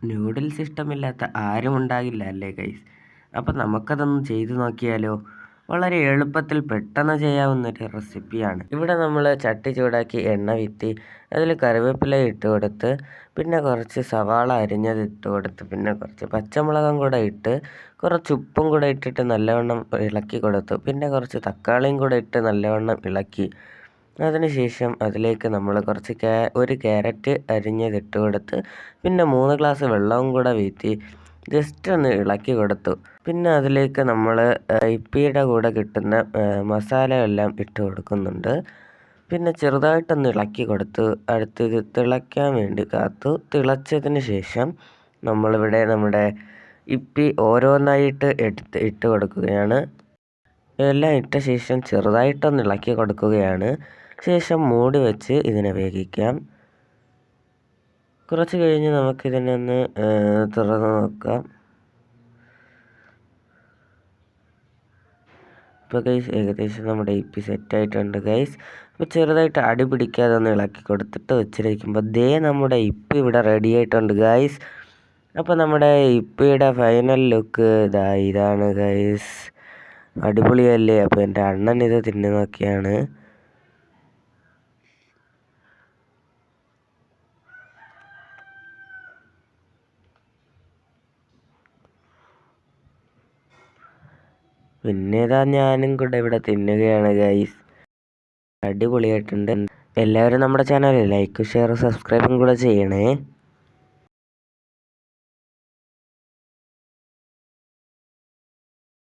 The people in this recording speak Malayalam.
നൂഡിൽസ് ഇഷ്ടമില്ലാത്ത ആരും ഉണ്ടാകില്ല അല്ലേ ഗൈസ്? അപ്പം നമുക്കതൊന്ന് ചെയ്തു നോക്കിയാലോ? വളരെ എളുപ്പത്തിൽ പെട്ടെന്ന് ചെയ്യാവുന്നൊരു റെസിപ്പിയാണ്. ഇവിടെ നമ്മൾ ചട്ടി ചൂടാക്കി എണ്ണ വിറ്റി അതിൽ കറിവേപ്പില ഇട്ട് കൊടുത്ത്, പിന്നെ കുറച്ച് സവാള അരിഞ്ഞത് ഇട്ട് കൊടുത്ത്, പിന്നെ കുറച്ച് പച്ചമുളകും കൂടെ ഇട്ട്, കുറച്ച് ഉപ്പും കൂടെ ഇട്ടിട്ട് നല്ലവണ്ണം ഇളക്കി കൊടുത്തു. പിന്നെ കുറച്ച് തക്കാളിയും കൂടെ ഇട്ട് നല്ലവണ്ണം ഇളക്കി. അതിനുശേഷം അതിലേക്ക് നമ്മൾ ഒരു ക്യാരറ്റ് അരിഞ്ഞതിട്ട് കൊടുത്ത്, പിന്നെ 3 ഗ്ലാസ് വെള്ളവും കൂടെ വീഴ്ത്തി ജസ്റ്റ് ഒന്ന് ഇളക്കി കൊടുത്തു. പിന്നെ അതിലേക്ക് നമ്മൾ ഇപ്പിയുടെ കൂടെ കിട്ടുന്ന മസാലയെല്ലാം ഇട്ട് കൊടുക്കുന്നുണ്ട്. പിന്നെ ചെറുതായിട്ടൊന്ന് ഇളക്കി കൊടുത്തു. അടുത്തത് തിളയ്ക്കാൻ വേണ്ടി കാത്തു. തിളച്ചതിന് ശേഷം നമ്മളിവിടെ നമ്മുടെ ഇപ്പി ഓരോന്നായിട്ട് ഇട്ട് കൊടുക്കുകയാണ്. എല്ലാം ഇട്ട ശേഷം ചെറുതായിട്ടൊന്ന് ഇളക്കി കൊടുക്കുകയാണ്. ശേഷം മൂടി വെച്ച് ഇതിനെ വേവിക്കാം. കുറച്ച് കഴിഞ്ഞ് നമുക്കിതിനെ ഒന്ന് തുറന്ന് നോക്കാം. ഇപ്പോൾ ഗൈസ് ഏകദേശം നമ്മുടെ ഇപ്പി സെറ്റായിട്ടുണ്ട് ഗൈസ്. അപ്പോൾ ചെറുതായിട്ട് അടി പിടിക്കാതെ ഒന്ന് ഇളക്കി കൊടുത്തിട്ട് വെച്ചിരിക്കുമ്പോൾ നമ്മുടെ ഇപ്പി ഇവിടെ റെഡി ആയിട്ടുണ്ട് ഗൈസ്. അപ്പോൾ നമ്മുടെ ഇപ്പിയുടെ ഫൈനൽ ലുക്ക് ഇതാണ് ഗൈസ്. അടിപൊളിയല്ലേ? അപ്പോൾ എൻ്റെ അണ്ണൻ ഇത് തിന്നു നോക്കിയാണ്. പിന്നെ ഞാനും കൂടെ ഇവിടെ തിന്നുകയാണ് ഗൈസ്. അടിപൊളിയായിട്ടുണ്ട്. എല്ലാവരും നമ്മുടെ ചാനൽ ലൈക്ക് ഷെയർ സബ്സ്ക്രൈബും കൂടെ ചെയ്യണേ.